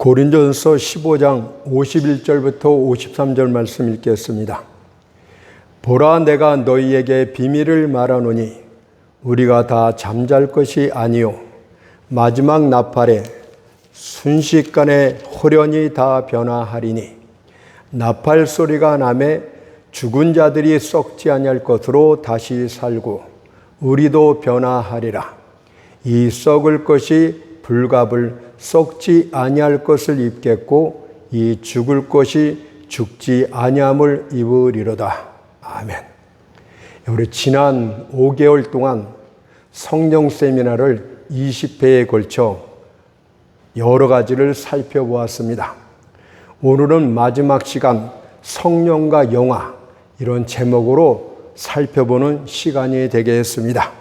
고린도전서 15장 51절부터 53절 말씀 읽겠습니다. 보라, 내가 너희에게 비밀을 말하노니 우리가 다 잠잘 것이 아니요 마지막 나팔에 순식간에 호련히 다 변화하리니 나팔 소리가 나매 죽은 자들이 썩지 아니할 것으로 다시 살고 우리도 변화하리라. 이 썩을 것이 불갑을 썩지 아니할 것을 입겠고 이 죽을 것이 죽지 아니함을 입으리로다. 아멘. 우리 지난 5개월 동안 성령 세미나를 20회에 걸쳐 여러 가지를 살펴보았습니다. 오늘은 마지막 시간 성령과 영화, 이런 제목으로 살펴보는 시간이 되겠습니다.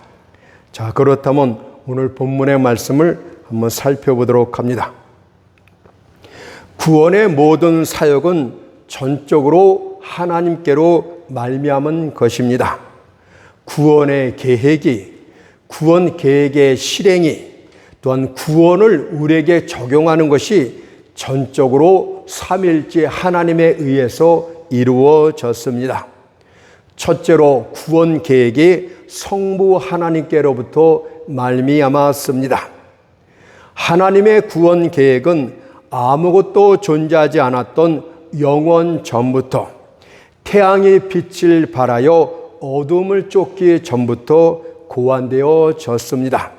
자, 그렇다면 오늘 본문의 말씀을 한번 살펴보도록 합니다. 구원의 모든 사역은 전적으로 하나님께로 말미암은 것입니다. 구원의 계획이, 구원 계획의 실행이, 또한 구원을 우리에게 적용하는 것이 전적으로 삼위일체 하나님에 의해서 이루어졌습니다. 첫째로 구원 계획이 성부 하나님께로부터 말미암았습니다. 하나님의 구원 계획은 아무것도 존재하지 않았던 영원 전부터, 태양이 빛을 발하여 어둠을 쫓기 전부터 고안되어졌습니다.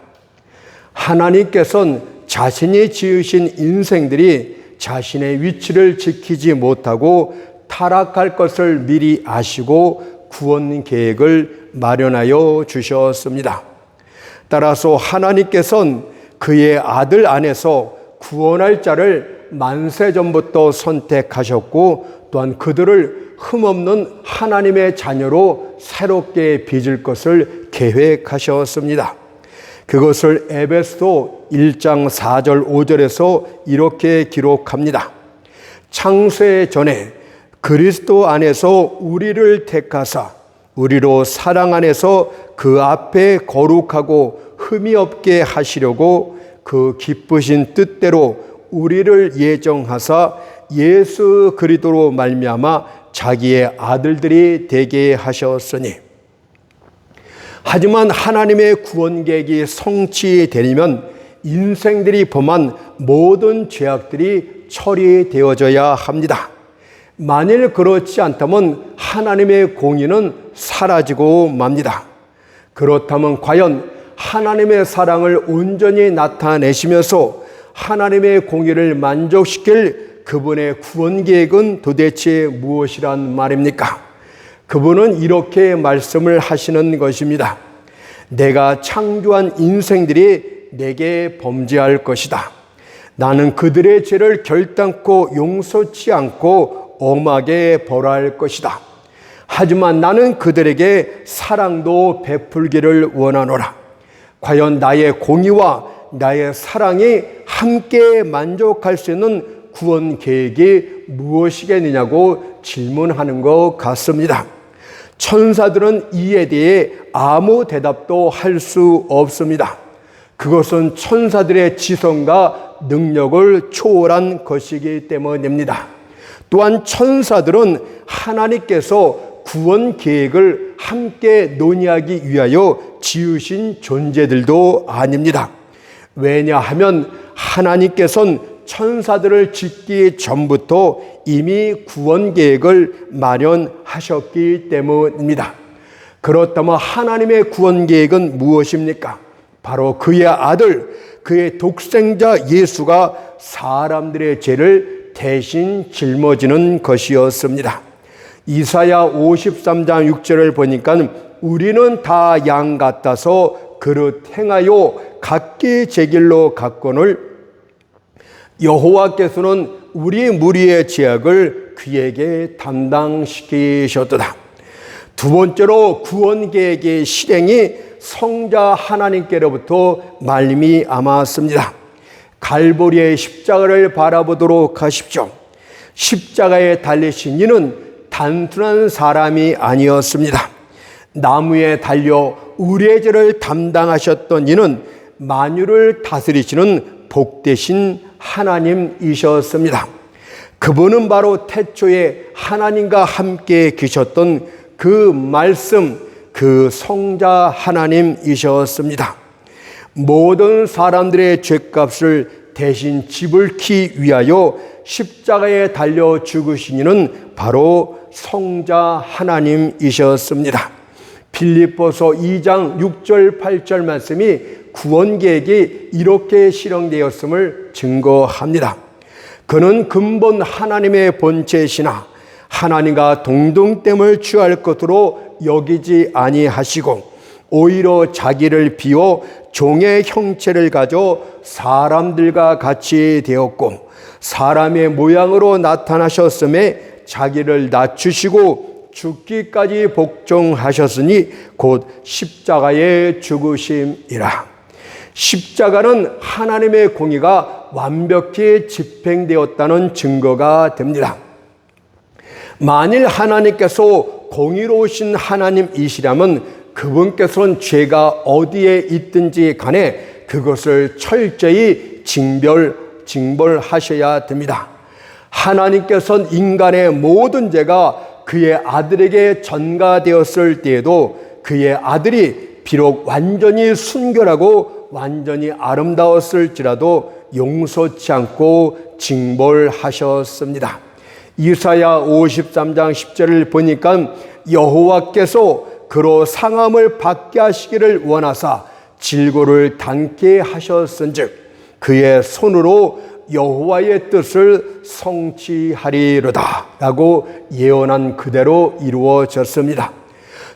하나님께서는 자신이 지으신 인생들이 자신의 위치를 지키지 못하고 타락할 것을 미리 아시고 구원 계획을 마련하여 주셨습니다. 따라서 하나님께서는 그의 아들 안에서 구원할 자를 만세 전부터 선택하셨고 또한 그들을 흠없는 하나님의 자녀로 새롭게 빚을 것을 계획하셨습니다. 그것을 에베소 1장 4절 5절에서 이렇게 기록합니다. 창세 전에 그리스도 안에서 우리를 택하사 우리로 사랑 안에서 그 앞에 거룩하고 흠이 없게 하시려고 그 기쁘신 뜻대로 우리를 예정하사 예수 그리스도로 말미암아 자기의 아들들이 되게 하셨으니, 하지만 하나님의 구원 계획이 성취되려면 인생들이 범한 모든 죄악들이 처리되어져야 합니다. 만일 그렇지 않다면 하나님의 공의는 사라지고 맙니다. 그렇다면 과연 하나님의 사랑을 온전히 나타내시면서 하나님의 공의를 만족시킬 그분의 구원 계획은 도대체 무엇이란 말입니까? 그분은 이렇게 말씀을 하시는 것입니다. 내가 창조한 인생들이 내게 범죄할 것이다. 나는 그들의 죄를 결단코 용서치 않고 엄하게 벌할 것이다. 하지만 나는 그들에게 사랑도 베풀기를 원하노라. 과연 나의 공의와 나의 사랑이 함께 만족할 수 있는 구원 계획이 무엇이겠느냐고 질문하는 것 같습니다. 천사들은 이에 대해 아무 대답도 할 수 없습니다. 그것은 천사들의 지성과 능력을 초월한 것이기 때문입니다. 또한 천사들은 하나님께서 구원 계획을 함께 논의하기 위하여 지으신 존재들도 아닙니다. 왜냐하면 하나님께서는 천사들을 짓기 전부터 이미 구원 계획을 마련하셨기 때문입니다. 그렇다면 하나님의 구원 계획은 무엇입니까? 바로 그의 아들, 그의 독생자 예수가 사람들의 죄를 대신 짊어지는 것이었습니다. 이사야 53장 6절을 보니까 우리는 다 양 같아서 그릇 행하여 각기 제 길로 갔거늘 여호와께서는 우리 무리의 죄악을 그에게 담당시키셨도다. 두 번째로 구원 계획의 실행이 성자 하나님께로부터 말미암았습니다. 갈보리의 십자가를 바라보도록 하십시오. 십자가에 달리신 이는 단순한 사람이 아니었습니다. 나무에 달려 우리의 죄를 담당하셨던 이는 만유를 다스리시는 복되신 하나님이셨습니다. 그분은 바로 태초에 하나님과 함께 계셨던 그 말씀, 그 성자 하나님이셨습니다. 모든 사람들의 죄값을 대신 지불기 위하여 십자가에 달려 죽으신 이는 바로 성자 하나님이셨습니다. 빌립보서 2장 6절 8절 말씀이 구원 계획이 이렇게 실행되었음을 증거합니다. 그는 근본 하나님의 본체시나 하나님과 동등됨을 취할 것으로 여기지 아니하시고 오히려 자기를 비워 종의 형체를 가져 사람들과 같이 되었고 사람의 모양으로 나타나셨음에 자기를 낮추시고 죽기까지 복종하셨으니 곧 십자가에 죽으심이라. 십자가는 하나님의 공의가 완벽히 집행되었다는 증거가 됩니다. 만일 하나님께서 공의로우신 하나님이시라면 그분께서는 죄가 어디에 있든지 간에 그것을 철저히 징벌하셔야 됩니다. 하나님께서는 인간의 모든 죄가 그의 아들에게 전가되었을 때에도 그의 아들이 비록 완전히 순결하고 완전히 아름다웠을지라도 용서치 않고 징벌하셨습니다. 이사야 53장 10절을 보니까 여호와께서 그로 상함을 받게 하시기를 원하사 질고를 당케 하셨은즉 그의 손으로 여호와의 뜻을 성취하리로다 라고 예언한 그대로 이루어졌습니다.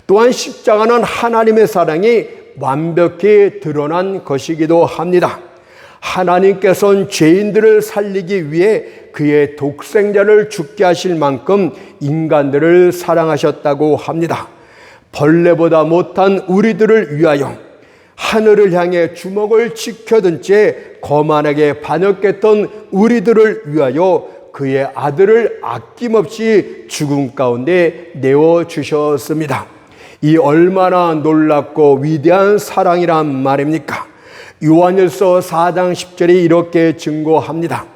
또한 십자가는 하나님의 사랑이 완벽히 드러난 것이기도 합니다. 하나님께서는 죄인들을 살리기 위해 그의 독생자를 죽게 하실 만큼 인간들을 사랑하셨다고 합니다. 벌레보다 못한 우리들을 위하여 하늘을 향해 주먹을 지켜든 채 거만하게 반역했던 우리들을 위하여 그의 아들을 아낌없이 죽음 가운데 내어주셨습니다. 이 얼마나 놀랍고 위대한 사랑이란 말입니까? 요한일서 4장 10절이 이렇게 증거합니다.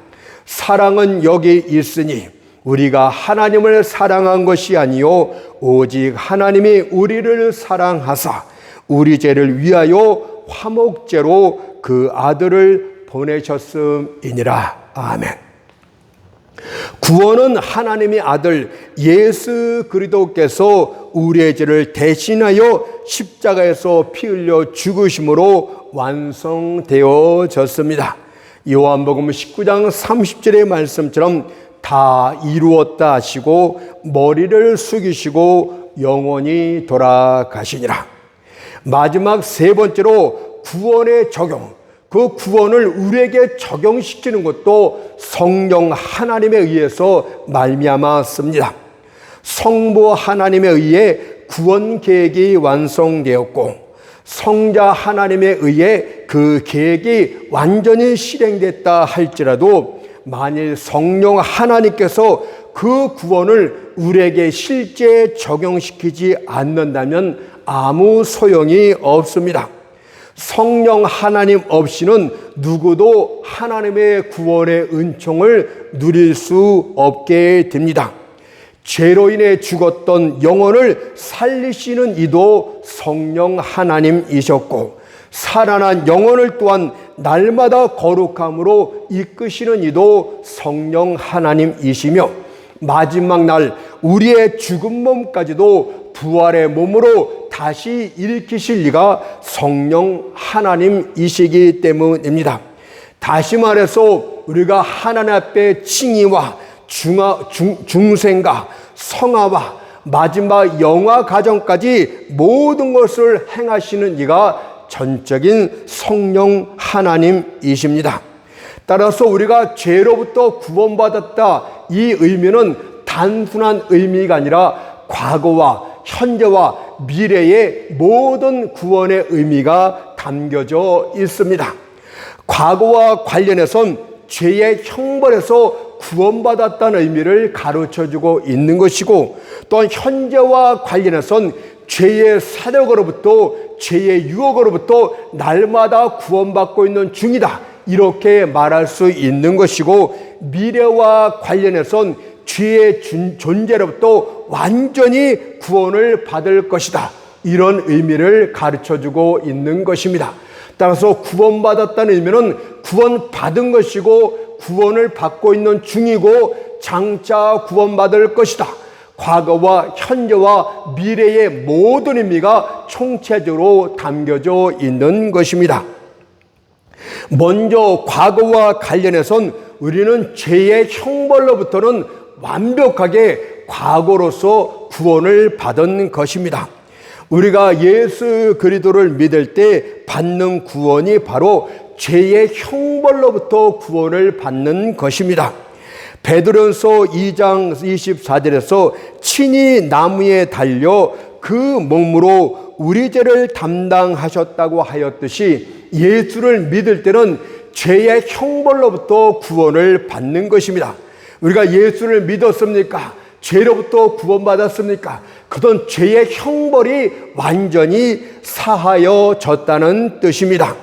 사랑은 여기 있으니 우리가 하나님을 사랑한 것이 아니요 오직 하나님이 우리를 사랑하사 우리 죄를 위하여 화목제로 그 아들을 보내셨음이니라. 아멘. 구원은 하나님의 아들 예수 그리스도께서 우리의 죄를 대신하여 십자가에서 피 흘려 죽으심으로 완성되어졌습니다. 요한복음 19장 30절의 말씀처럼 다 이루었다 하시고 머리를 숙이시고 영원히 돌아가시니라. 마지막 세 번째로 구원의 적용, 그 구원을 우리에게 적용시키는 것도 성령 하나님에 의해서 말미암았습니다. 성부 하나님에 의해 구원 계획이 완성되었고 성자 하나님에 의해 그 계획이 완전히 실행됐다 할지라도 만일 성령 하나님께서 그 구원을 우리에게 실제 적용시키지 않는다면 아무 소용이 없습니다. 성령 하나님 없이는 누구도 하나님의 구원의 은총을 누릴 수 없게 됩니다. 죄로 인해 죽었던 영혼을 살리시는 이도 성령 하나님이셨고 살아난 영혼을 또한 날마다 거룩함으로 이끄시는 이도 성령 하나님이시며 마지막 날 우리의 죽은 몸까지도 부활의 몸으로 다시 일으키실 이가 성령 하나님이시기 때문입니다. 다시 말해서 우리가 하나님 앞에 칭의와 중생과 성화와 마지막 영화 과정까지 모든 것을 행하시는 이가 전적인 성령 하나님이십니다. 따라서 우리가 죄로부터 구원받았다, 이 의미는 단순한 의미가 아니라 과거와 현재와 미래의 모든 구원의 의미가 담겨져 있습니다. 과거와 관련해선 죄의 형벌에서 구원받았다는 의미를 가르쳐주고 있는 것이고, 또한 현재와 관련해선 죄의 사력으로부터, 죄의 유혹으로부터 날마다 구원받고 있는 중이다, 이렇게 말할 수 있는 것이고, 미래와 관련해선 죄의 존재로부터 완전히 구원을 받을 것이다, 이런 의미를 가르쳐주고 있는 것입니다. 따라서 구원받았다는 의미는 구원받은 것이고 구원을 받고 있는 중이고 장차 구원받을 것이다, 과거와 현재와 미래의 모든 의미가 총체적으로 담겨져 있는 것입니다. 먼저 과거와 관련해선 우리는 죄의 형벌로부터는 완벽하게 과거로서 구원을 받은 것입니다. 우리가 예수 그리스도를 믿을 때 받는 구원이 바로 죄의 형벌로부터 구원을 받는 것입니다. 베드로전서 2장 24절에서 친히 나무에 달려 그 몸으로 우리 죄를 담당하셨다고 하였듯이, 예수를 믿을 때는 죄의 형벌로부터 구원을 받는 것입니다. 우리가 예수를 믿었습니까? 죄로부터 구원받았습니까? 그런 죄의 형벌이 완전히 사하여졌다는 뜻입니다.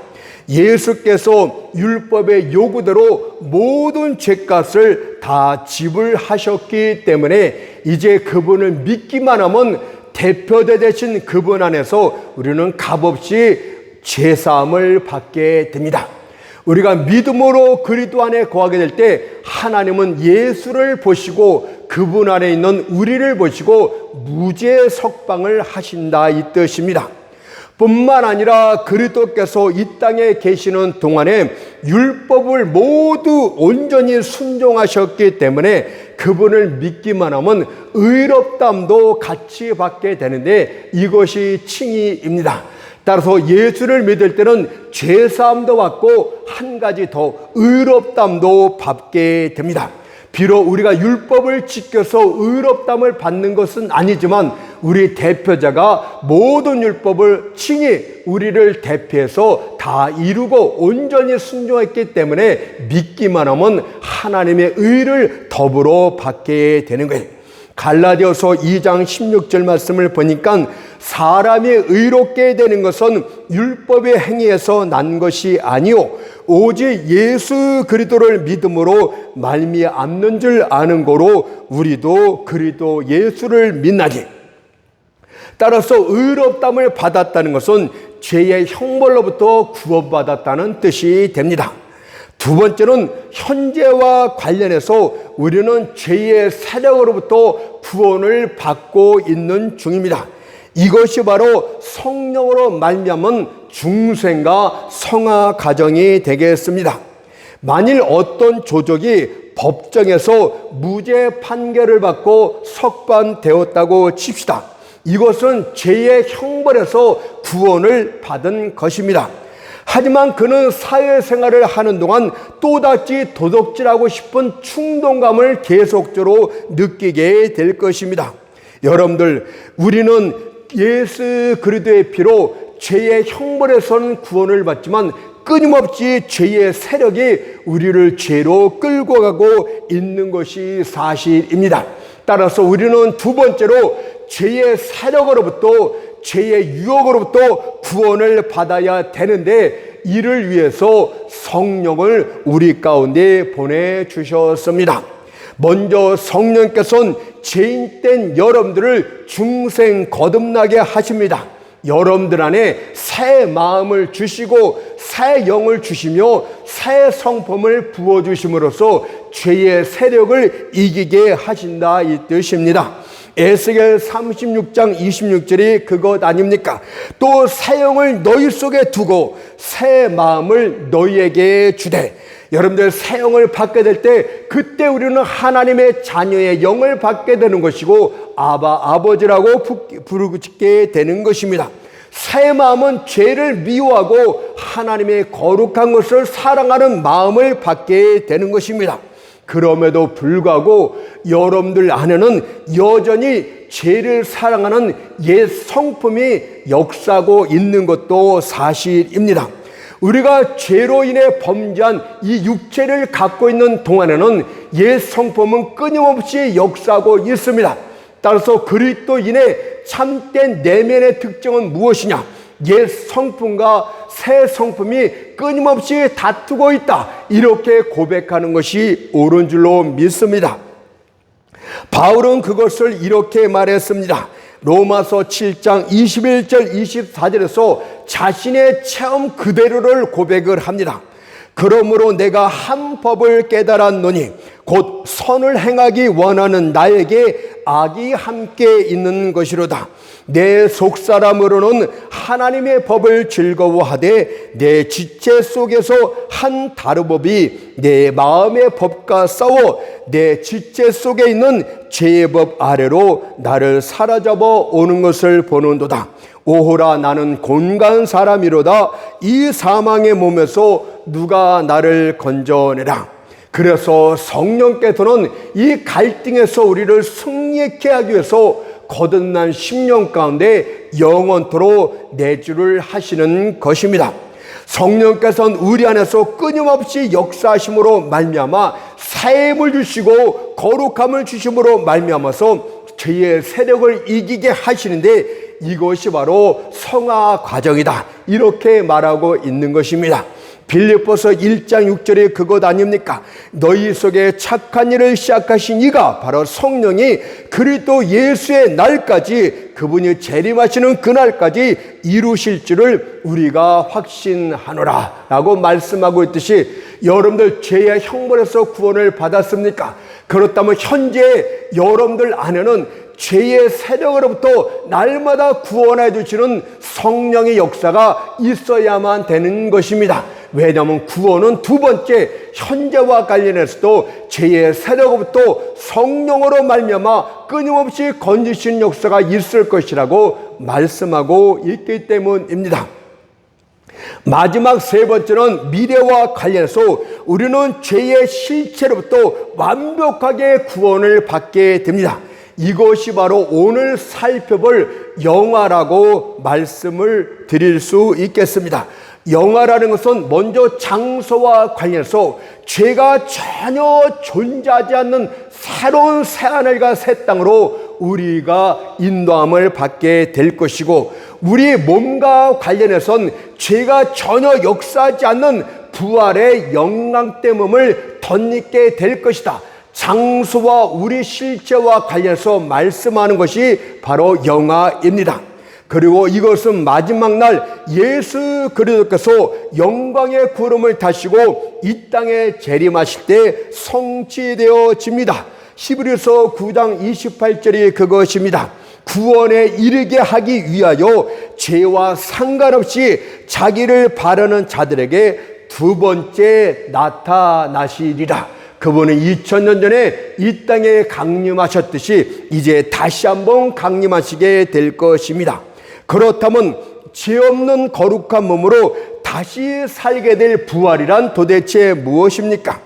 예수께서 율법의 요구대로 모든 죄값을 다 지불하셨기 때문에 이제 그분을 믿기만 하면 대표자 되신 그분 안에서 우리는 값없이 죄사함을 받게 됩니다. 우리가 믿음으로 그리스도 안에 거하게 될 때 하나님은 예수를 보시고 그분 안에 있는 우리를 보시고 무죄 석방을 하신다, 이 뜻입니다. 뿐만 아니라 그리스도께서 이 땅에 계시는 동안에 율법을 모두 온전히 순종하셨기 때문에 그분을 믿기만 하면 의롭다함도 같이 받게 되는데, 이것이 칭의입니다. 따라서 예수를 믿을 때는 죄사함도 받고 한 가지 더 의롭다함도 받게 됩니다. 비록 우리가 율법을 지켜서 의롭다함을 받는 것은 아니지만 우리 대표자가 모든 율법을 친히 우리를 대표해서 다 이루고 온전히 순종했기 때문에 믿기만 하면 하나님의 의를 더불어 받게 되는 거예요. 갈라디아서 2장 16절 말씀을 보니까 사람이 의롭게 되는 것은 율법의 행위에서 난 것이 아니요 오직 예수 그리스도를 믿음으로 말미암는 줄 아는 거로 우리도 그리스도 예수를 믿나니. 따라서 의롭다함을 받았다는 것은 죄의 형벌로부터 구원받았다는 뜻이 됩니다. 두 번째는 현재와 관련해서 우리는 죄의 세력으로부터 구원을 받고 있는 중입니다. 이것이 바로 성령으로 말미암은 중생과 성화 과정이 되겠습니다. 만일 어떤 조적이 법정에서 무죄 판결을 받고 석방되었다고 칩시다. 이것은 죄의 형벌에서 구원을 받은 것입니다. 하지만 그는 사회생활을 하는 동안 또다시 도둑질하고 싶은 충동감을 계속적으로 느끼게 될 것입니다. 여러분들, 우리는 예수 그리스도의 피로 죄의 형벌에서는 구원을 받지만 끊임없이 죄의 세력이 우리를 죄로 끌고 가고 있는 것이 사실입니다. 따라서 우리는 두 번째로 죄의 세력으로부터, 죄의 유혹으로부터 구원을 받아야 되는데, 이를 위해서 성령을 우리 가운데 보내주셨습니다. 먼저 성령께서는 죄인된 여러분들을 중생 거듭나게 하십니다. 여러분들 안에 새 마음을 주시고 새 영을 주시며 새 성품을 부어주심으로써 죄의 세력을 이기게 하신다, 이 뜻입니다. 에스겔 36장 26절이 그것 아닙니까? 또 새 영을 너희 속에 두고 새 마음을 너희에게 주되. 여러분들, 새 영을 받게 될 때 그때 우리는 하나님의 자녀의 영을 받게 되는 것이고 아바, 아버지라고 부르게 되는 것입니다. 새 마음은 죄를 미워하고 하나님의 거룩한 것을 사랑하는 마음을 받게 되는 것입니다. 그럼에도 불구하고 여러분들 안에는 여전히 죄를 사랑하는 옛 성품이 역사하고 있는 것도 사실입니다. 우리가 죄로 인해 범죄한 이 육체를 갖고 있는 동안에는 옛 성품은 끊임없이 역사하고 있습니다. 따라서 그리스도인의 참된 내면의 특징은 무엇이냐? 옛 성품과 새 성품이 끊임없이 다투고 있다. 이렇게 고백하는 것이 옳은 줄로 믿습니다. 바울은 그것을 이렇게 말했습니다. 로마서 7장 21절 24절에서 자신의 체험 그대로를 고백을 합니다. 그러므로 내가 한 법을 깨달았노니 곧 선을 행하기 원하는 나에게 악이 함께 있는 것이로다. 내 속사람으로는 하나님의 법을 즐거워하되 내 지체 속에서 한 다른 법이 내 마음의 법과 싸워 내 지체 속에 있는 죄의 법 아래로 나를 사로잡아 오는 것을 보는도다. 오호라 나는 곤고한 사람이로다. 이 사망의 몸에서 누가 나를 건져내라. 그래서 성령께서는 이 갈등에서 우리를 승리케 하기 위해서 거듭난 심령 가운데 영원토록 내주를 하시는 것입니다. 성령께서는 우리 안에서 끊임없이 역사하심으로 말미암아 사임을 주시고 거룩함을 주심으로 말미암아서 죄의 세력을 이기게 하시는데 이것이 바로 성화 과정이다. 이렇게 말하고 있는 것입니다. 빌립보서 1장 6절에 그것 아닙니까? 너희 속에 착한 일을 시작하신 이가 바로 성령이 그리스도 예수의 날까지 그분이 재림하시는 그날까지 이루실 줄을 우리가 확신하노라 라고 말씀하고 있듯이 여러분들 죄의 형벌에서 구원을 받았습니까? 그렇다면 현재 여러분들 안에는 죄의 세력으로부터 날마다 구원해 주시는 성령의 역사가 있어야만 되는 것입니다. 왜냐하면 구원은 두 번째 현재와 관련해서도 죄의 세력으로부터 성령으로 말미암아 끊임없이 건지시는 역사가 있을 것이라고 말씀하고 있기 때문입니다. 마지막 세 번째는 미래와 관련해서 우리는 죄의 실체로부터 완벽하게 구원을 받게 됩니다. 이것이 바로 오늘 살펴볼 영화라고 말씀을 드릴 수 있겠습니다. 영화라는 것은 먼저 장소와 관련해서 죄가 전혀 존재하지 않는 새로운 새하늘과 새 땅으로 우리가 인도함을 받게 될 것이고, 우리 몸과 관련해서는 죄가 전혀 역사하지 않는 부활의 영광됨을 덧입게 될 것이다. 장소와 우리 실체와 관련해서 말씀하는 것이 바로 영화입니다. 그리고 이것은 마지막 날 예수 그리스도께서 영광의 구름을 타시고 이 땅에 재림하실 때 성취되어집니다. 히브리서 9장 28절이 그것입니다. 구원에 이르게 하기 위하여 죄와 상관없이 자기를 바라는 자들에게 두 번째 나타나시리라. 그분은 2000년 전에 이 땅에 강림하셨듯이 이제 다시 한번 강림하시게 될 것입니다. 그렇다면 죄 없는 거룩한 몸으로 다시 살게 될 부활이란 도대체 무엇입니까?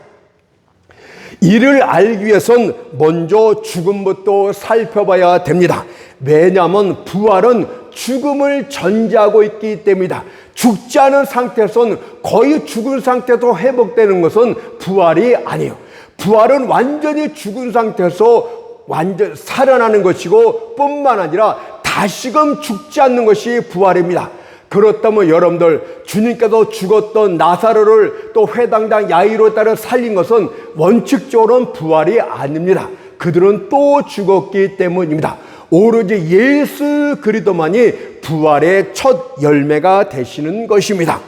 이를 알기 위해선 먼저 죽음부터 살펴봐야 됩니다. 왜냐하면 부활은 죽음을 전제하고 있기 때문이다. 죽지 않은 상태에서는 거의 죽은 상태에서 회복되는 것은 부활이 아니에요. 부활은 완전히 죽은 상태에서 완전 살아나는 것이고 뿐만 아니라 다시금 죽지 않는 것이 부활입니다. 그렇다면 여러분들, 주님께서 죽었던 나사로를 또 회당장 야이로 따라 살린 것은 원칙적으로는 부활이 아닙니다. 그들은 또 죽었기 때문입니다. 오로지 예수 그리스도만이 부활의 첫 열매가 되시는 것입니다.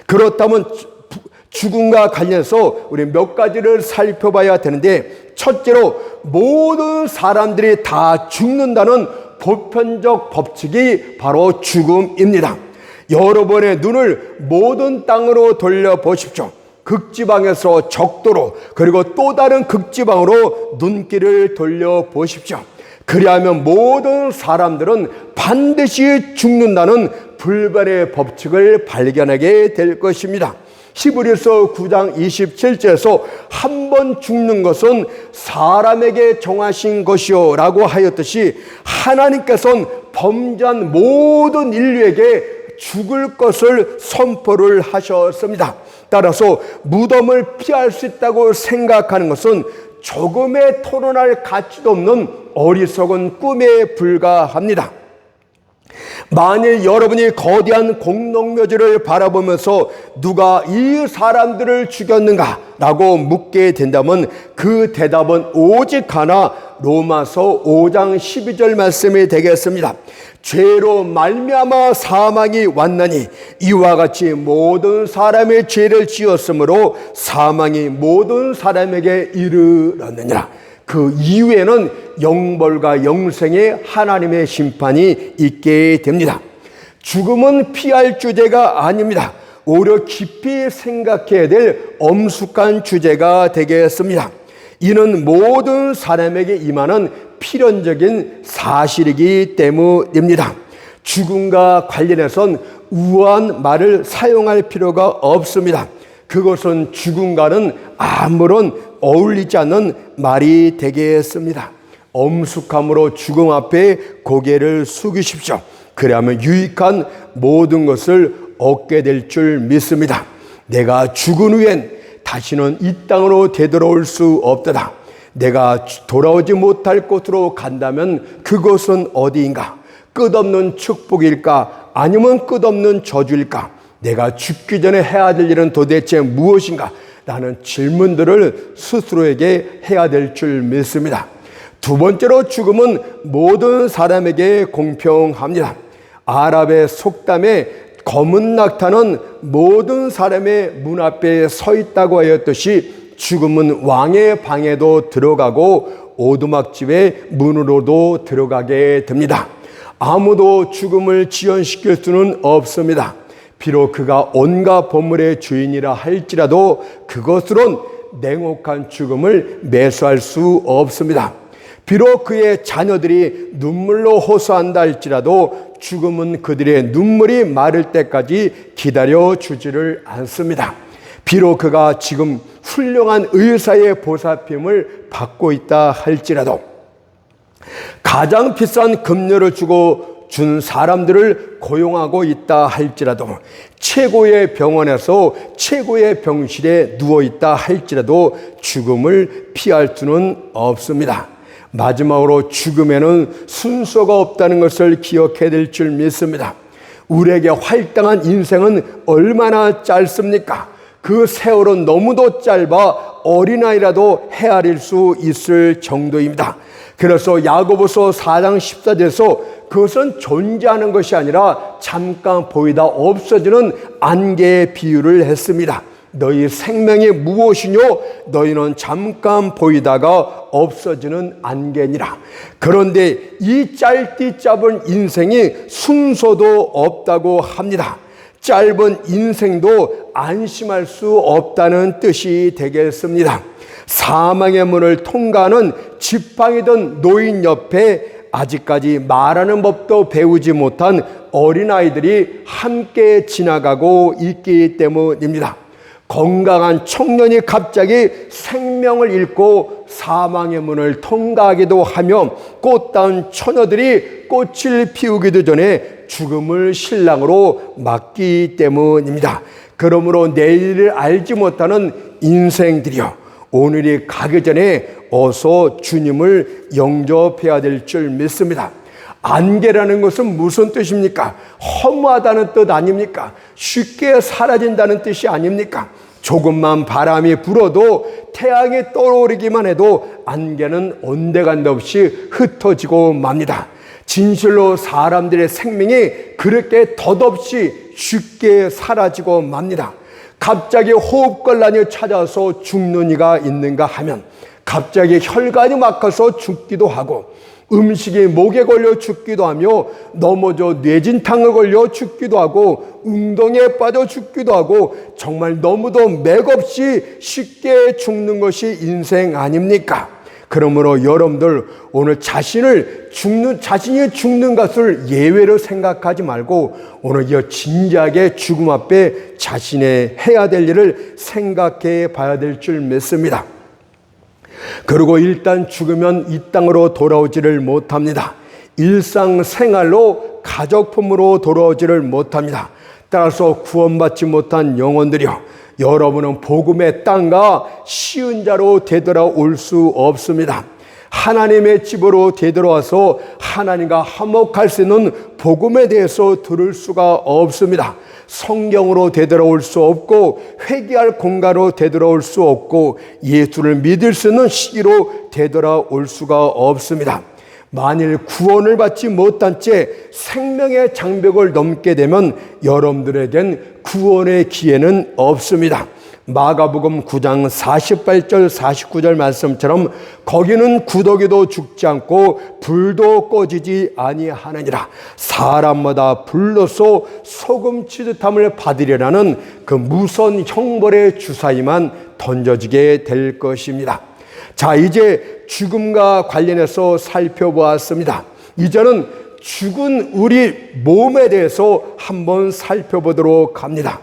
그렇다면 죽음과 관련해서 우리 몇 가지를 살펴봐야 되는데, 첫째로 모든 사람들이 다 죽는다는 보편적 법칙이 바로 죽음입니다. 여러분의 눈을 모든 땅으로 돌려보십시오. 극지방에서 적도로, 그리고 또 다른 극지방으로 눈길을 돌려보십시오. 그리하면 모든 사람들은 반드시 죽는다는 불변의 법칙을 발견하게 될 것입니다. 히브리서 9장 27절에서 한 번 죽는 것은 사람에게 정하신 것이요 라고 하였듯이, 하나님께서는 범죄한 모든 인류에게 죽을 것을 선포를 하셨습니다. 따라서 무덤을 피할 수 있다고 생각하는 것은 조금의 토론할 가치도 없는 어리석은 꿈에 불과합니다. 만일 여러분이 거대한 공동묘지를 바라보면서 누가 이 사람들을 죽였는가? 라고 묻게 된다면 그 대답은 오직 하나, 로마서 5장 12절 말씀이 되겠습니다. 죄로 말미암아 사망이 왔나니 이와 같이 모든 사람의 죄를 지었으므로 사망이 모든 사람에게 이르렀느니라. 그 이후에는 영벌과 영생의 하나님의 심판이 있게 됩니다. 죽음은 피할 주제가 아닙니다. 오히려 깊이 생각해야 될 엄숙한 주제가 되겠습니다. 이는 모든 사람에게 임하는 필연적인 사실이기 때문입니다. 죽음과 관련해선 우아한 말을 사용할 필요가 없습니다. 그것은 죽음과는 아무런 어울리지 않는 말이 되겠습니다. 엄숙함으로 죽음 앞에 고개를 숙이십시오. 그래야만 유익한 모든 것을 얻게 될 줄 믿습니다. 내가 죽은 후엔 다시는 이 땅으로 되돌아올 수 없도다. 내가 돌아오지 못할 곳으로 간다면 그곳은 어디인가? 끝없는 축복일까? 아니면 끝없는 저주일까? 내가 죽기 전에 해야 될 일은 도대체 무엇인가? 라는 질문들을 스스로에게 해야 될 줄 믿습니다. 두 번째로 죽음은 모든 사람에게 공평합니다. 아랍의 속담에 검은 낙타는 모든 사람의 문 앞에 서 있다고 하였듯이 죽음은 왕의 방에도 들어가고 오두막집의 문으로도 들어가게 됩니다. 아무도 죽음을 지연시킬 수는 없습니다. 비록 그가 온갖 보물의 주인이라 할지라도 그것으론 냉혹한 죽음을 매수할 수 없습니다. 비록 그의 자녀들이 눈물로 호소한다 할지라도 죽음은 그들의 눈물이 마를 때까지 기다려주지를 않습니다. 비록 그가 지금 훌륭한 의사의 보살핌을 받고 있다 할지라도 가장 비싼 급료를 주고 준 사람들을 고용하고 있다 할지라도 최고의 병원에서 최고의 병실에 누워있다 할지라도 죽음을 피할 수는 없습니다. 마지막으로 죽음에는 순서가 없다는 것을 기억해야 될 줄 믿습니다. 우리에게 활당한 인생은 얼마나 짧습니까? 그 세월은 너무도 짧아 어린아이라도 헤아릴 수 있을 정도입니다. 그래서 야고보서 4장 14절에서 그것은 존재하는 것이 아니라 잠깐 보이다 없어지는 안개의 비유를 했습니다. 너희 생명이 무엇이뇨? 너희는 잠깐 보이다가 없어지는 안개니라. 그런데 이 짧디 짧은 인생이 순서도 없다고 합니다. 짧은 인생도 안심할 수 없다는 뜻이 되겠습니다. 사망의 문을 통과하는 지팡이든 노인 옆에 아직까지 말하는 법도 배우지 못한 어린아이들이 함께 지나가고 있기 때문입니다. 건강한 청년이 갑자기 생명을 잃고 사망의 문을 통과하기도 하며 꽃다운 처녀들이 꽃을 피우기도 전에 죽음을 신랑으로 맞기 때문입니다. 그러므로 내일을 알지 못하는 인생들이여 오늘이 가기 전에 어서 주님을 영접해야 될 줄 믿습니다. 안개라는 것은 무슨 뜻입니까? 허무하다는 뜻 아닙니까? 쉽게 사라진다는 뜻이 아닙니까? 조금만 바람이 불어도 태양이 떠오르기만 해도 안개는 온데간데 없이 흩어지고 맙니다. 진실로 사람들의 생명이 그렇게 덧없이 쉽게 사라지고 맙니다. 갑자기 호흡곤란이 찾아서 죽는 이가 있는가 하면 갑자기 혈관이 막혀서 죽기도 하고 음식이 목에 걸려 죽기도 하며 넘어져 뇌진탕에 걸려 죽기도 하고 웅덩이에 빠져 죽기도 하고 정말 너무도 맥없이 쉽게 죽는 것이 인생 아닙니까? 그러므로 여러분들 오늘 자신이 죽는 것을 예외로 생각하지 말고 오늘 이 진지하게 죽음 앞에 자신의 해야 될 일을 생각해 봐야 될 줄 믿습니다. 그리고 일단 죽으면 이 땅으로 돌아오지를 못합니다. 일상생활로 가족품으로 돌아오지를 못합니다. 따라서 구원받지 못한 영혼들이여 여러분은 복음의 땅과 쉬운 자로 되돌아올 수 없습니다. 하나님의 집으로 되돌아와서 하나님과 화목할 수 있는 복음에 대해서 들을 수가 없습니다. 성경으로 되돌아올 수 없고 회개할 공간으로 되돌아올 수 없고 예수를 믿을 수 있는 시기로 되돌아올 수가 없습니다. 만일 구원을 받지 못한 채 생명의 장벽을 넘게 되면 여러분들에겐 구원의 기회는 없습니다. 마가복음 9장 48절 49절 말씀처럼 거기는 구더기도 죽지 않고 불도 꺼지지 아니하느니라. 사람마다 불로서 소금 치듯함을 받으리라는 그 무서운 형벌의 주사위만 던져지게 될 것입니다. 자, 이제 죽음과 관련해서 살펴보았습니다. 이제는 죽은 우리 몸에 대해서 한번 살펴보도록 합니다.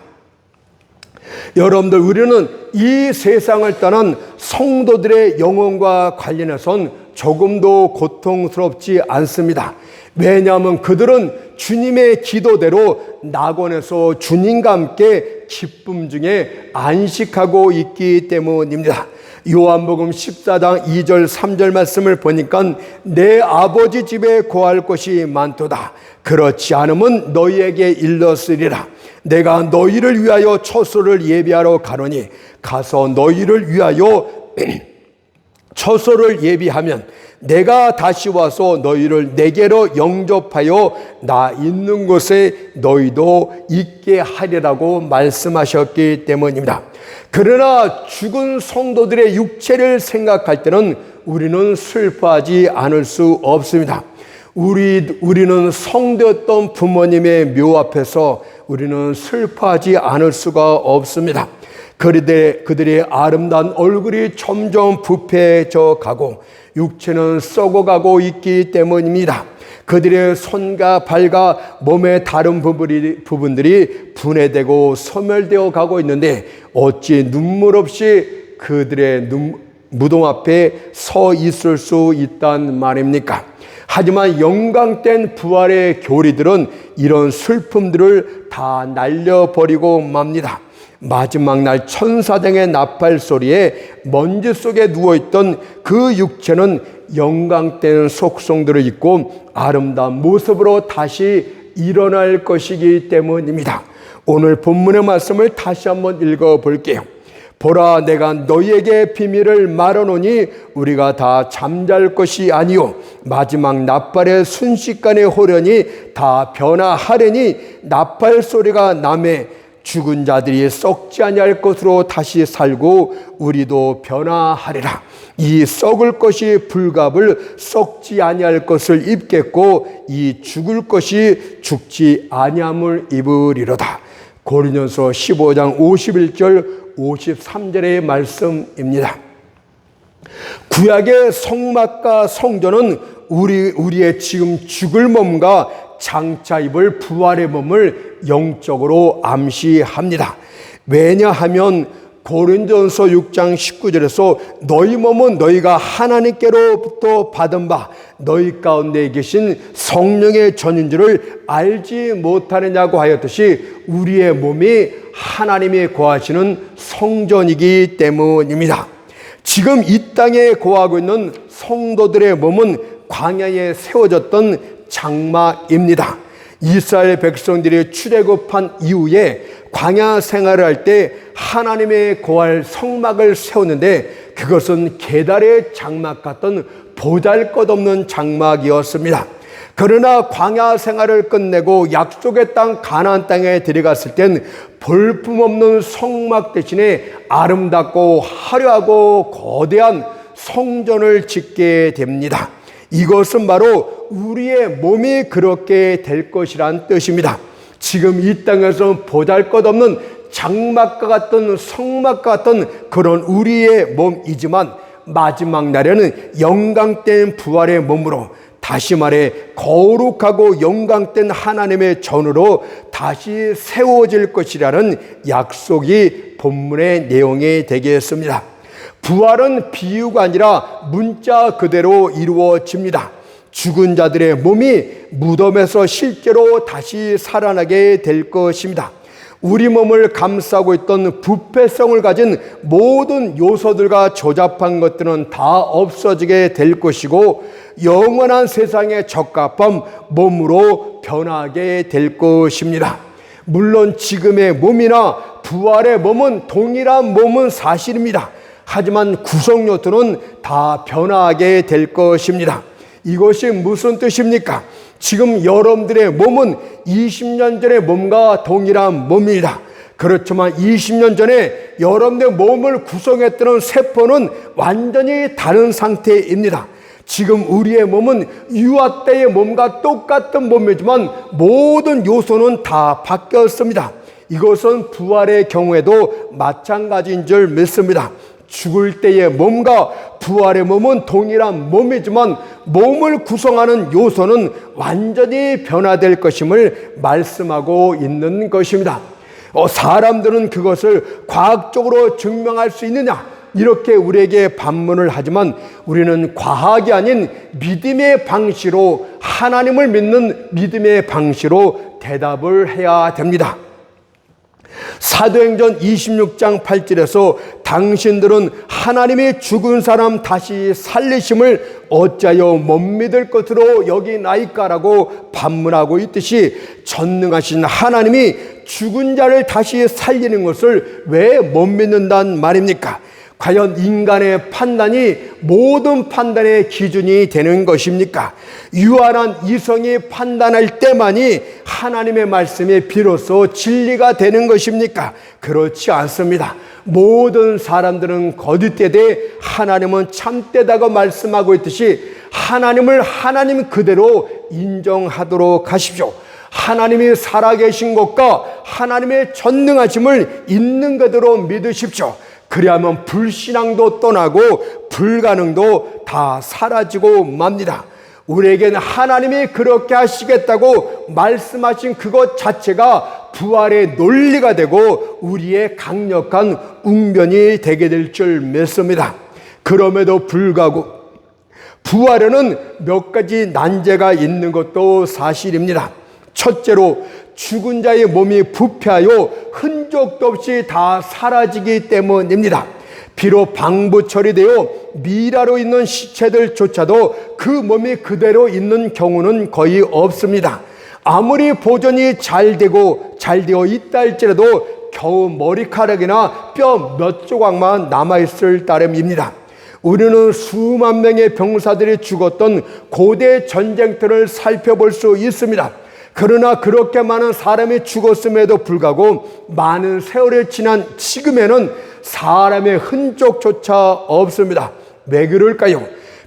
여러분들, 우리는 이 세상을 떠난 성도들의 영혼과 관련해서는 조금도 고통스럽지 않습니다. 왜냐하면 그들은 주님의 기도대로 낙원에서 주님과 함께 기쁨 중에 안식하고 있기 때문입니다. 요한복음 14장 2절 3절 말씀을 보니까 내 아버지 집에 거할 곳이 많도다. 그렇지 않으면 너희에게 일렀으리라. 내가 너희를 위하여 처소를 예비하러 가노니 가서 너희를 위하여 처소를 예비하면 내가 다시 와서 너희를 내게로 영접하여 나 있는 곳에 너희도 있게 하리라고 말씀하셨기 때문입니다. 그러나 죽은 성도들의 육체를 생각할 때는 우리는 슬퍼하지 않을 수 없습니다. 우리는 성도였던 부모님의 묘 앞에서 우리는 슬퍼하지 않을 수가 없습니다. 그들의 아름다운 얼굴이 점점 부패해져 가고 육체는 썩어가고 있기 때문입니다. 그들의 손과 발과 몸의 다른 부분들이 분해되고 소멸되어 가고 있는데 어찌 눈물 없이 그들의 무덤 앞에 서 있을 수 있단 말입니까? 하지만 영광된 부활의 교리들은 이런 슬픔들을 다 날려버리고 맙니다. 마지막 날 천사장의 나팔 소리에 먼지 속에 누워있던 그 육체는 영광된 속성들을 입고 아름다운 모습으로 다시 일어날 것이기 때문입니다. 오늘 본문의 말씀을 다시 한번 읽어볼게요. 보라, 내가 너희에게 비밀을 말하노니 우리가 다 잠잘 것이 아니요 마지막 나팔의 순식간에 호련히 다 변화하려니 나팔 소리가 나매 죽은 자들이 썩지 아니할 것으로 다시 살고 우리도 변화하리라. 이 썩을 것이 불갑을 썩지 아니할 것을 입겠고 이 죽을 것이 죽지 아니함을 입으리로다. 고린도서 15장 51절 53절의 말씀입니다. 구약의 성막과 성전은 우리의 지금 죽을 몸과 장차 입을 부활의 몸을 영적으로 암시합니다. 왜냐하면 고린도전서 6장 19절에서 너희 몸은 너희가 하나님께로부터 받은 바 너희 가운데 계신 성령의 전인 줄을 알지 못하느냐고 하였듯이 우리의 몸이 하나님이 거하시는 성전이기 때문입니다. 지금 이 땅에 거하고 있는 성도들의 몸은 광야에 세워졌던 장막입니다. 이스라엘 백성들이 출애굽한 이후에 광야 생활을 할 때 하나님의 거할 성막을 세웠는데 그것은 계달의 장막 같던 보잘것없는 장막이었습니다. 그러나 광야 생활을 끝내고 약속의 땅 가나안 땅에 들어갔을 땐 볼품없는 성막 대신에 아름답고 화려하고 거대한 성전을 짓게 됩니다. 이것은 바로 우리의 몸이 그렇게 될 것이란 뜻입니다. 지금 이 땅에서 보잘것없는 장막과 같은 성막과 같은 그런 우리의 몸이지만 마지막 날에는 영광된 부활의 몸으로, 다시 말해 거룩하고 영광된 하나님의 전으로 다시 세워질 것이라는 약속이 본문의 내용이 되겠습니다. 부활은 비유가 아니라 문자 그대로 이루어집니다. 죽은 자들의 몸이 무덤에서 실제로 다시 살아나게 될 것입니다. 우리 몸을 감싸고 있던 부패성을 가진 모든 요소들과 조잡한 것들은 다 없어지게 될 것이고 영원한 세상에 적합한 몸으로 변하게 될 것입니다. 물론 지금의 몸이나 부활의 몸은 동일한 몸은 사실입니다. 하지만 구성요소는 다 변하게 될 것입니다. 이것이 무슨 뜻입니까? 지금 여러분들의 몸은 20년 전의 몸과 동일한 몸입니다. 그렇지만 20년 전에 여러분의 몸을 구성했던 세포는 완전히 다른 상태입니다. 지금 우리의 몸은 유아 때의 몸과 똑같은 몸이지만 모든 요소는 다 바뀌었습니다. 이것은 부활의 경우에도 마찬가지인 줄 믿습니다. 죽을 때의 몸과 부활의 몸은 동일한 몸이지만 몸을 구성하는 요소는 완전히 변화될 것임을 말씀하고 있는 것입니다. 사람들은 그것을 과학적으로 증명할 수 있느냐? 이렇게 우리에게 반문을 하지만 우리는 과학이 아닌 믿음의 방식으로, 하나님을 믿는 믿음의 방식으로 대답을 해야 됩니다. 사도행전 26장 8절에서 당신들은 하나님이 죽은 사람 다시 살리심을 어찌하여 못 믿을 것으로 여기나이까라고 반문하고 있듯이 전능하신 하나님이 죽은 자를 다시 살리는 것을 왜 못 믿는단 말입니까? 과연 인간의 판단이 모든 판단의 기준이 되는 것입니까? 유한한 이성이 판단할 때만이 하나님의 말씀이 비로소 진리가 되는 것입니까? 그렇지 않습니다. 모든 사람들은 거짓되되 하나님은 참되다고 말씀하고 있듯이 하나님을 하나님 그대로 인정하도록 하십시오. 하나님이 살아계신 것과 하나님의 전능하심을 있는 그대로 믿으십시오. 그리하면 불신앙도 떠나고 불가능도 다 사라지고 맙니다. 우리에게는 하나님이 그렇게 하시겠다고 말씀하신 그것 자체가 부활의 논리가 되고 우리의 강력한 웅변이 되게 될 줄 믿습니다. 그럼에도 불구하고 부활에는 몇 가지 난제가 있는 것도 사실입니다. 첫째로 죽은 자의 몸이 부패하여 흔적도 없이 다 사라지기 때문입니다. 비록 방부 처리되어 미라로 있는 시체들조차도 그 몸이 그대로 있는 경우는 거의 없습니다. 아무리 보존이 잘 되어 있다 할지라도 겨우 머리카락이나 뼈 몇 조각만 남아있을 따름입니다. 우리는 수만 명의 병사들이 죽었던 고대 전쟁터를 살펴볼 수 있습니다. 그러나 그렇게 많은 사람이 죽었음에도 불구하고 많은 세월이 지난 지금에는 사람의 흔적조차 없습니다. 왜 그럴까요?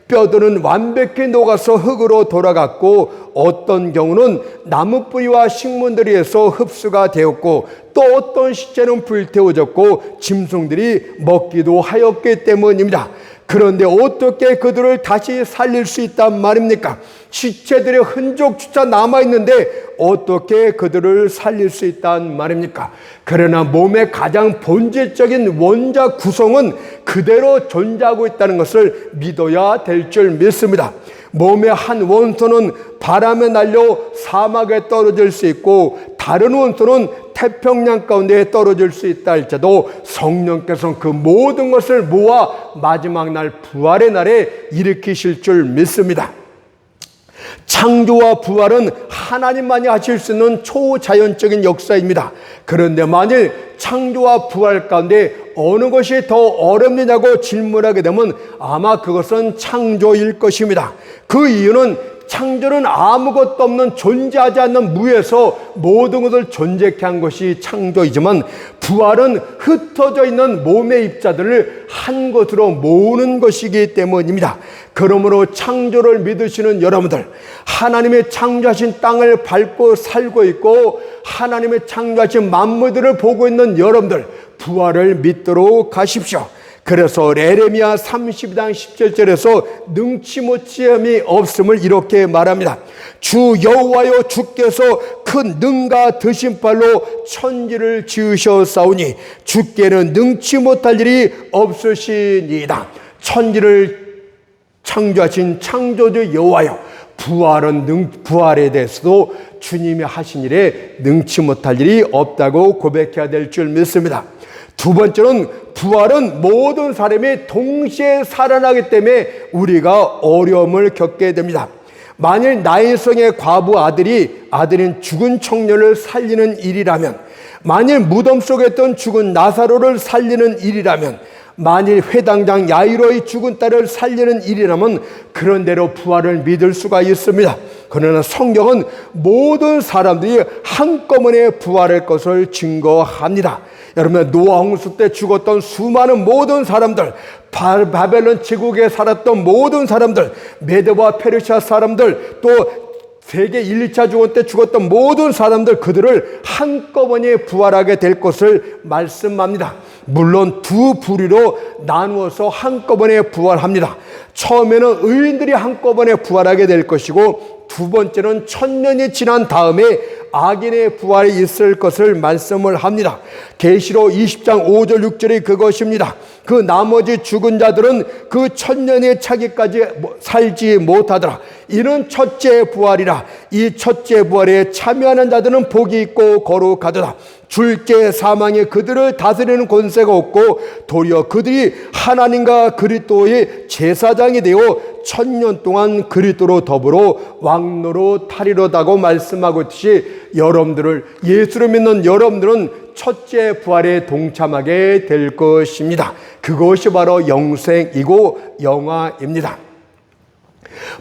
뼈들은 완벽히 녹아서 흙으로 돌아갔고 어떤 경우는 나무뿌리와 식물들에 의해서 흡수가 되었고 또 어떤 시체는 불태워졌고 짐승들이 먹기도 하였기 때문입니다. 그런데 어떻게 그들을 다시 살릴 수 있단 말입니까? 시체들의 흔적조차 남아있는데 어떻게 그들을 살릴 수 있단 말입니까? 그러나 몸의 가장 본질적인 원자 구성은 그대로 존재하고 있다는 것을 믿어야 될 줄 믿습니다. 몸의 한 원소는 바람에 날려 사막에 떨어질 수 있고 다른 원소는 태평양 가운데 떨어질 수 있다 할지라도 성령께서는 그 모든 것을 모아 마지막 날 부활의 날에 일으키실 줄 믿습니다. 창조와 부활은 하나님만이 하실 수 있는 초자연적인 역사입니다. 그런데 만일 창조와 부활 가운데 어느 것이 더 어렵느냐고 질문하게 되면 아마 그것은 창조일 것입니다. 그 이유는 창조는 아무것도 없는 존재하지 않는 무에서 모든 것을 존재케 한 것이 창조이지만 부활은 흩어져 있는 몸의 입자들을 한 곳으로 모으는 것이기 때문입니다. 그러므로 창조를 믿으시는 여러분들, 하나님의 창조하신 땅을 밟고 살고 있고 하나님의 창조하신 만물들을 보고 있는 여러분들, 부활을 믿도록 하십시오. 그래서 에레미야 32장 17절에서 능치 못함이 없음을 이렇게 말합니다. 주 여호와여 주께서 큰 능과 드신 팔로 천지를 지으셨사오니 주께는 능치 못할 일이 없으시니이다. 천지를 창조하신 창조주 여호와여, 부활에 대해서도 주님이 하신 일에 능치 못할 일이 없다고 고백해야 될 줄 믿습니다. 두 번째는 부활은 모든 사람이 동시에 살아나기 때문에 우리가 어려움을 겪게 됩니다. 만일 나인성의 과부 아들인 죽은 청년을 살리는 일이라면, 만일 무덤 속에 있던 죽은 나사로를 살리는 일이라면, 만일 회당장 야이로의 죽은 딸을 살리는 일이라면 그런 대로 부활을 믿을 수가 있습니다. 그러나 성경은 모든 사람들이 한꺼번에 부활할 것을 증거합니다. 여러분, 노아 홍수 때 죽었던 수많은 모든 사람들, 바벨론 제국에 살았던 모든 사람들, 메드와 페르시아 사람들, 또 세계 1, 2차 중원 때 죽었던 모든 사람들, 그들을 한꺼번에 부활하게 될 것을 말씀합니다. 물론 두 부류로 나누어서 한꺼번에 부활합니다. 처음에는 의인들이 한꺼번에 부활하게 될 것이고, 두 번째는 1000년이 지난 다음에 악인의 부활이 있을 것을 말씀을 합니다. 계시록 20장 5절 6절이 그것입니다. 그 나머지 죽은 자들은 그 1000년의 차기까지 살지 못하더라. 이는 첫째 부활이라. 이 첫째 부활에 참여하는 자들은 복이 있고 거룩하더라. 둘째 사망에 그들을 다스리는 권세가 없고 도리어 그들이 하나님과 그리스도의 제사장이 되어 1000년 동안 그리스도로 더불어 왕노로 타리로다고 말씀하고 있듯이, 여러분들을, 예수를 믿는 여러분들은 첫째 부활에 동참하게 될 것입니다. 그것이 바로 영생이고 영화입니다.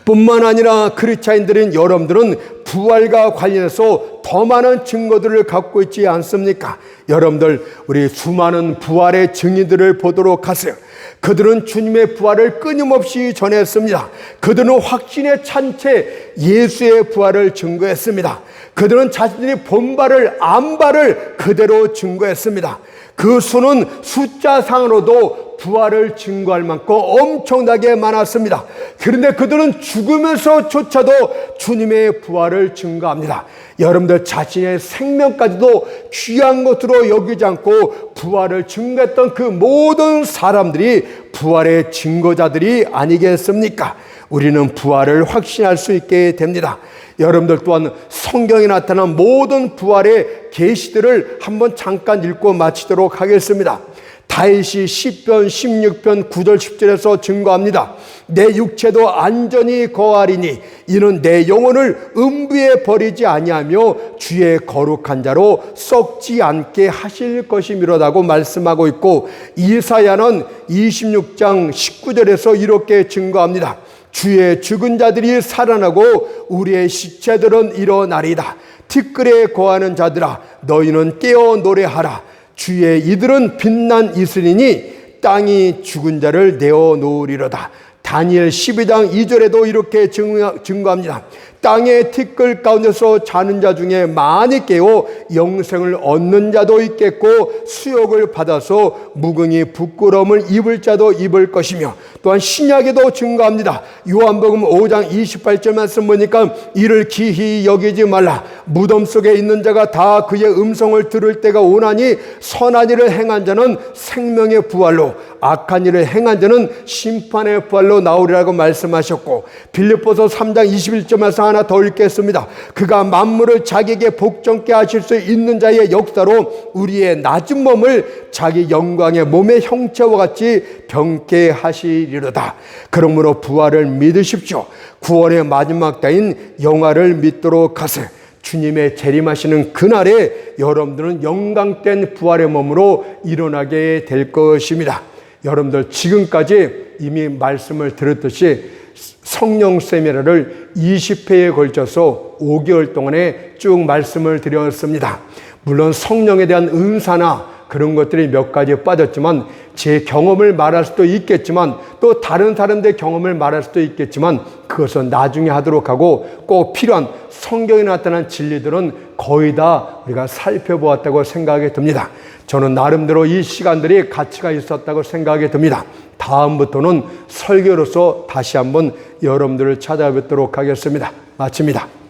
뿐만 아니라 크리스찬인들인 여러분들은 부활과 관련해서 더 많은 증거들을 갖고 있지 않습니까? 여러분들, 우리 수많은 부활의 증인들을 보도록 하세요. 그들은 주님의 부활을 끊임없이 전했습니다. 그들은 확신에 찬 채 예수의 부활을 증거했습니다. 그들은 자신들이 본 바를 안 바를 그대로 증거했습니다. 그 수는 숫자상으로도 부활을 증거할 만큼 엄청나게 많았습니다. 그런데 그들은 죽으면서조차도 주님의 부활을 증거합니다. 여러분들, 자신의 생명까지도 귀한 것으로 여기지 않고 부활을 증거했던 그 모든 사람들이 부활의 증거자들이 아니겠습니까? 우리는 부활을 확신할 수 있게 됩니다. 여러분들 또한 성경에 나타난 모든 부활의 계시들을 한번 잠깐 읽고 마치도록 하겠습니다. 다윗이 시편 16편 9절 10절에서 증거합니다. 내 육체도 안전히 거하리니 이는 내 영혼을 음부에 버리지 아니하며 주의 거룩한 자로 썩지 않게 하실 것이미로다고 말씀하고 있고, 이사야는 26장 19절에서 이렇게 증거합니다. 주의 죽은 자들이 살아나고 우리의 시체들은 일어나리다. 티끌에 거하는 자들아, 너희는 깨어 노래하라. 주의 이들은 빛난 이슬이니 땅이 죽은 자를 내어 놓으리로다. 다니엘 12장 2절에도 이렇게 증거합니다. 땅의 티끌 가운데서 자는 자 중에 많이 깨어 영생을 얻는 자도 있겠고 수욕을 받아서 무궁히 부끄러움을 입을 자도 입을 것이며, 또한 신약에도 증거합니다. 요한복음 5장 28절 말씀 보니까 이를 기히 여기지 말라. 무덤 속에 있는 자가 다 그의 음성을 들을 때가 오나니 선한 일을 행한 자는 생명의 부활로, 악한 일을 행한 자는 심판의 부활로 나오리라고 말씀하셨고, 빌립보서 3장 21절 말씀 하나 더 읽겠습니다. 그가 만물을 자기에게 복종케 하실 수 있는 자의 역사로 우리의 낮은 몸을 자기 영광의 몸의 형체와 같이 병케 하시리로다. 그러므로 부활을 믿으십시오. 구원의 마지막 때인 영화를 믿도록 하세요. 주님의 재림하시는 그날에 여러분들은 영광된 부활의 몸으로 일어나게 될 것입니다. 여러분들, 지금까지 이미 말씀을 들었듯이 성령 세미나를 20회에 걸쳐서 5개월 동안에 쭉 말씀을 드렸습니다. 물론 성령에 대한 은사나 그런 것들이 몇 가지 빠졌지만, 제 경험을 말할 수도 있겠지만, 또 다른 사람들의 경험을 말할 수도 있겠지만, 그것은 나중에 하도록 하고, 꼭 필요한 성경에 나타난 진리들은 거의 다 우리가 살펴보았다고 생각이 듭니다. 저는 나름대로 이 시간들이 가치가 있었다고 생각이 듭니다. 다음부터는 설교로서 다시 한번 여러분들을 찾아뵙도록 하겠습니다. 마칩니다.